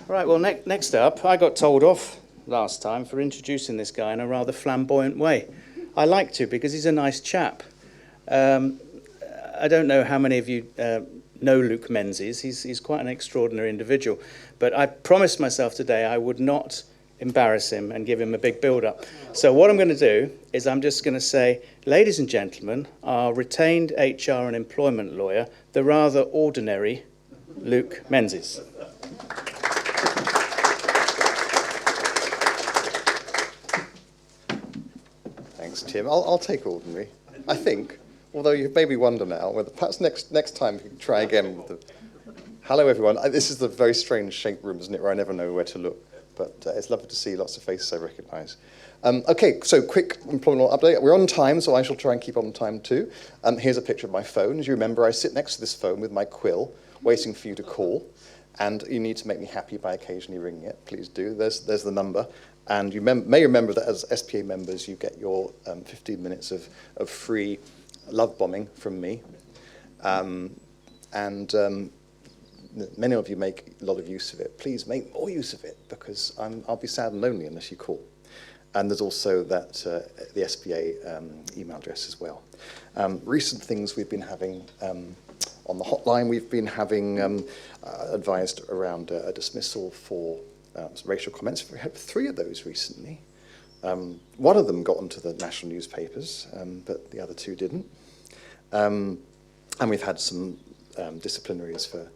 Right, well, next up, I got told off last time for introducing this guy in a rather flamboyant way. I like to because he's a nice chap. Um, I don't know how many of you know Luke Menzies. He's quite an extraordinary individual. But I promised myself today I would not embarrass him and give him a big build-up. So what I'm going to do is I'm just going to say, ladies and gentlemen, our retained HR and employment lawyer, the rather ordinary Luke Menzies. Thanks, Tim. I'll take ordinary. I think, although you maybe wonder now whether perhaps next time you can try again with the. Hello, everyone. This is the very strange shaped room, isn't it, where I never know where to look. But it's lovely to see lots of faces I recognise. Okay, so quick employment law update. We're on time, so I shall try and keep on time too. Here's a picture of my phone. As you remember, I sit next to this phone with my quill, waiting for you to call. And you need to make me happy by occasionally ringing it. Please do. There's the number. And you may remember that as SPA members, you get your 15 minutes of free love bombing from me. Many of you make a lot of use of it. Please make more use of it, because I'll be sad and lonely unless you call. And there's also that the SPA email address as well. Recent things we've been having on the hotline, we've been having advised around a dismissal for some racial comments. We had 3 of those recently. One of them got onto the national newspapers, but the other 2 didn't. And we've had some disciplinaries for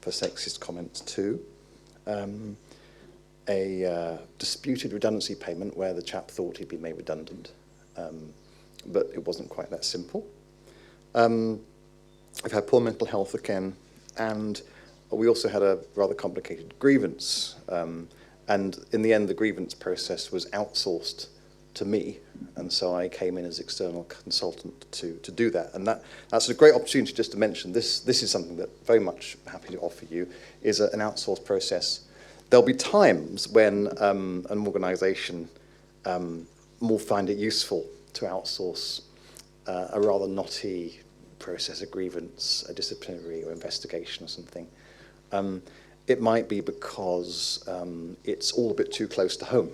sexist comments too. A disputed redundancy payment where the chap thought he'd been made redundant, but it wasn't quite that simple. I've had poor mental health again, and we also had a rather complicated grievance. And in the end, the grievance process was outsourced to me, and so I came in as external consultant to do that. And that's a great opportunity just to mention this is something that very much happy to offer you, is an outsourced process. There'll be times when an organisation will find it useful to outsource a rather knotty process, a grievance, a disciplinary or investigation or something. It might be because it's all a bit too close to home.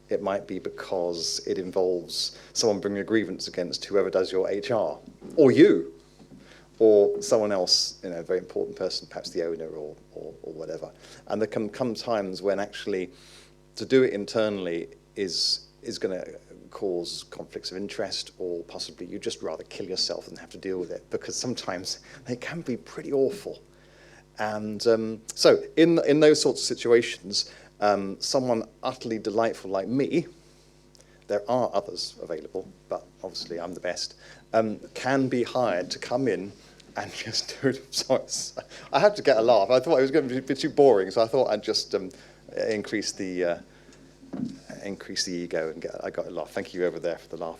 It might be because it involves someone bringing a grievance against whoever does your HR, or you, or someone else, a very important person, perhaps the owner or whatever. And there can come times when actually to do it internally is going to cause conflicts of interest, or possibly you just rather kill yourself than have to deal with it, because sometimes they can be pretty awful. And so in those sorts of situations, someone utterly delightful like me, there are others available, but obviously I'm the best, can be hired to come in and just do it. So I had to get a laugh. I thought it was going to be too boring, so I thought I'd just increase the ego and I got a laugh. Thank you over there for the laugh.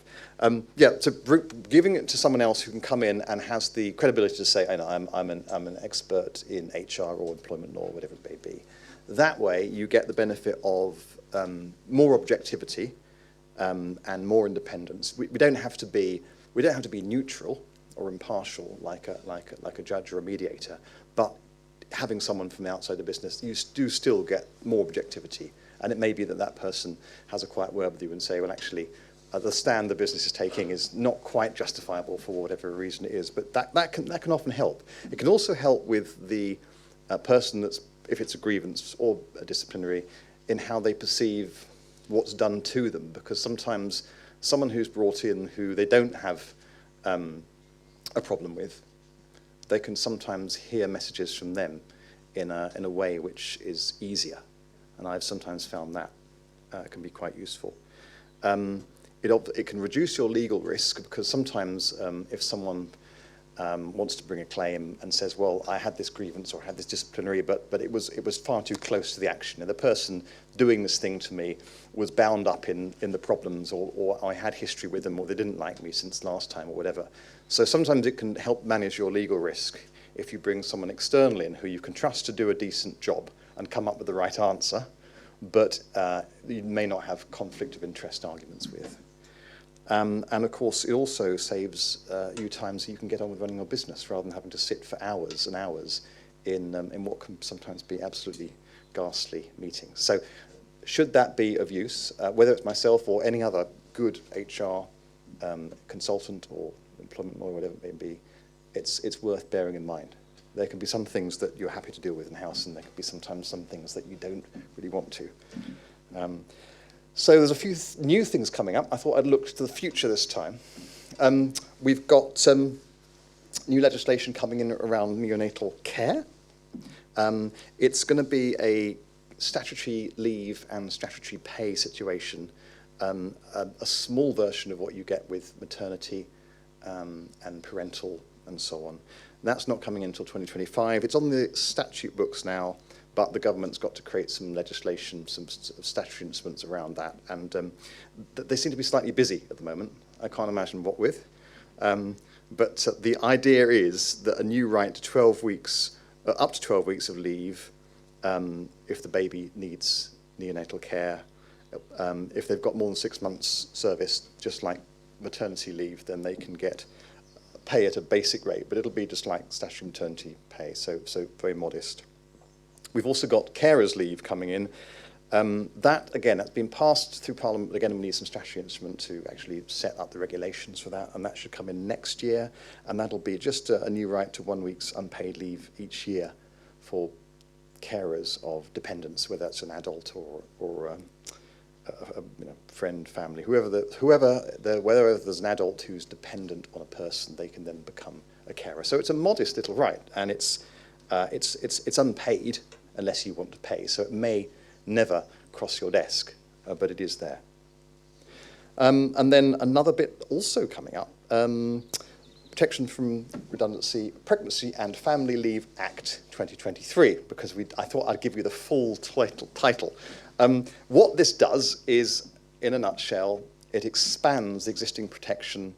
Giving it to someone else who can come in and has the credibility to say, I'm an expert in HR or employment law, whatever it may be. That way, you get the benefit of more objectivity and more independence. We don't have to be neutral or impartial like a judge or a mediator, but having someone from the outside the business, you do still get more objectivity. And it may be that person has a quiet word with you and say, well, actually, the stand the business is taking is not quite justifiable for whatever reason it is. But that can often help. It can also help with the person that's, if it's a grievance or a disciplinary, in how they perceive what's done to them. Because sometimes someone who's brought in who they don't have a problem with, they can sometimes hear messages from them in a way which is easier. And I've sometimes found that can be quite useful. It can reduce your legal risk, because sometimes if someone wants to bring a claim and says, well, I had this grievance or I had this disciplinary, but it was far too close to the action, and the person doing this thing to me was bound up in the problems, or I had history with them, or they didn't like me since last time, or whatever. So sometimes it can help manage your legal risk if you bring someone external in who you can trust to do a decent job and come up with the right answer, but you may not have conflict of interest arguments with. And of course, it also saves you time so you can get on with running your business rather than having to sit for hours and hours in what can sometimes be absolutely ghastly meetings. So should that be of use, whether it's myself or any other good HR consultant or employment lawyer, whatever it may be, it's worth bearing in mind. There can be some things that you're happy to deal with in-house, and there can be sometimes some things that you don't really want to. So there's a few new things coming up. I thought I'd look to the future this time. We've got some new legislation coming in around neonatal care. It's going to be a statutory leave and statutory pay situation, a small version of what you get with maternity and parental and so on. That's not coming in until 2025. It's on the statute books now, but the government's got to create some legislation, some statutory instruments around that, and they seem to be slightly busy at the moment. I can't imagine what with. But the idea is that a new right to 12 weeks, up to 12 weeks of leave, if the baby needs neonatal care, if they've got more than 6 months service, just like maternity leave, then they can get pay at a basic rate, but it'll be just like statutory maternity pay, so very modest. We've also got carers leave coming in. That, again, that's been passed through Parliament, but again, we need some statutory instrument to actually set up the regulations for that, and that should come in next year, and that'll be just a new right to 1 week's unpaid leave each year for carers of dependents, whether that's an adult or a friend, family, whether there's an adult who's dependent on a person, they can then become a carer. So it's a modest little right, and it's unpaid unless you want to pay. So it may never cross your desk, but it is there. And then another bit also coming up, Protection from Redundancy, Pregnancy and Family Leave Act 2023, because I thought I'd give you the full title. What this does is, in a nutshell, it expands the existing protection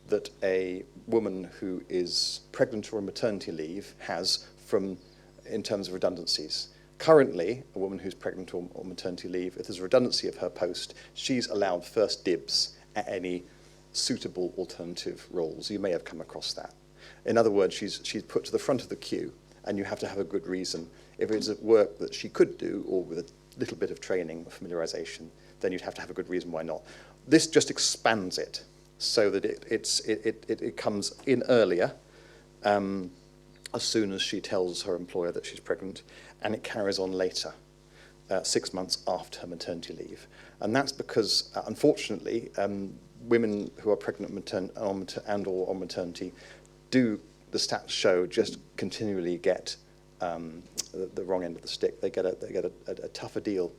that a woman who is pregnant or on maternity leave has in terms of redundancies. Currently, a woman who's pregnant or on maternity leave, if there's a redundancy of her post, she's allowed first dibs at any suitable alternative roles. You may have come across that. In other words, she's put to the front of the queue, and you have to have a good reason. If it's at work that she could do, or with a little bit of training or familiarization, then you'd have to have a good reason why not. This just expands it so that it comes in earlier, as soon as she tells her employer that she's pregnant, and it carries on later, 6 months after her maternity leave. And that's because, unfortunately, women who are pregnant and or on maternity the stats show, just continually get the wrong end of the stick. They get a tougher deal,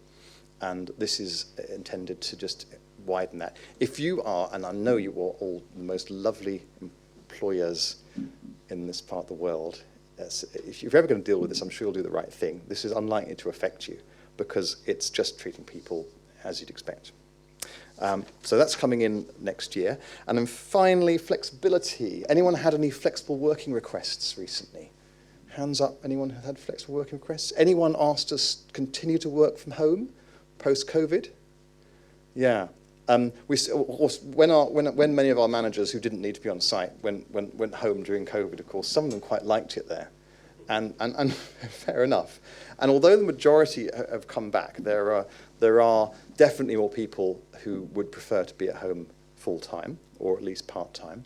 and this is intended to just widen that. If you are, and I know you are all the most lovely employers in this part of the world, if you're ever going to deal with this, I'm sure you'll do the right thing. This is unlikely to affect you because it's just treating people as you'd expect. So that's coming in next year. And then finally, flexibility. Anyone had any flexible working requests recently? Hands up, anyone who had flexible working requests? Anyone asked us to continue to work from home post-COVID? Yeah. When many of our managers who didn't need to be on site went home during COVID, of course, some of them quite liked it there. And fair enough. And although the majority have come back, there are definitely more people who would prefer to be at home full-time, or at least part-time.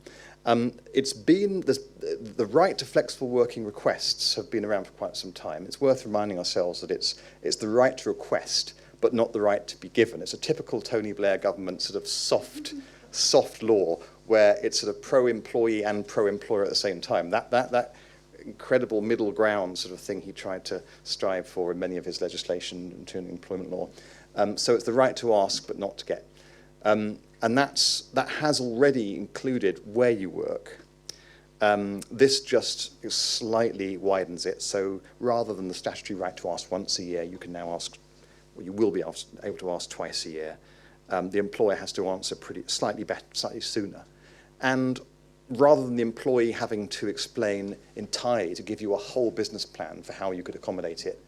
It's been, the right to flexible working requests have been around for quite some time. It's worth reminding ourselves that it's the right to request, but not the right to be given. It's a typical Tony Blair government sort of soft law, where it's sort of pro-employee and pro-employer at the same time. That incredible middle ground sort of thing he tried to strive for in many of his legislation, including employment law. So it's the right to ask but not to get. And that has already included where you work. This just slightly widens it. So rather than the statutory right to ask once a year, you can now ask, well, you will be able to ask twice a year. The employer has to answer slightly sooner. And rather than the employee having to explain entirely, to give you a whole business plan for how you could accommodate it,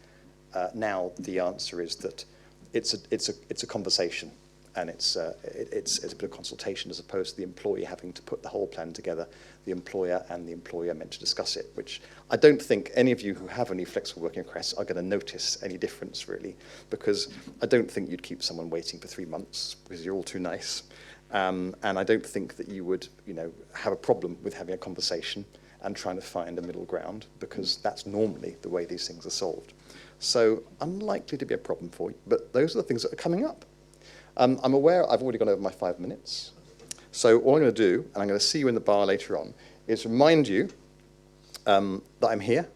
now the answer is that it's a conversation, and it's a bit of consultation as opposed to the employee having to put the whole plan together. The employer and the employee are meant to discuss it, which I don't think any of you who have any flexible working requests are going to notice any difference really, because I don't think you'd keep someone waiting for 3 months because you're all too nice. And I don't think that you would, have a problem with having a conversation and trying to find a middle ground, because that's normally the way these things are solved. So unlikely to be a problem for you, but those are the things that are coming up. I'm aware I've already gone over my 5 minutes. So all I'm going to do, and I'm going to see you in the bar later on, is remind you that I'm here.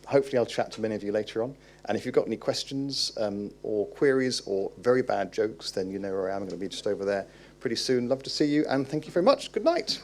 Hopefully I'll chat to many of you later on. And if you've got any questions or queries or very bad jokes, then you know where I am. I'm going to be just over there pretty soon. Love to see you, and thank you very much. Good night.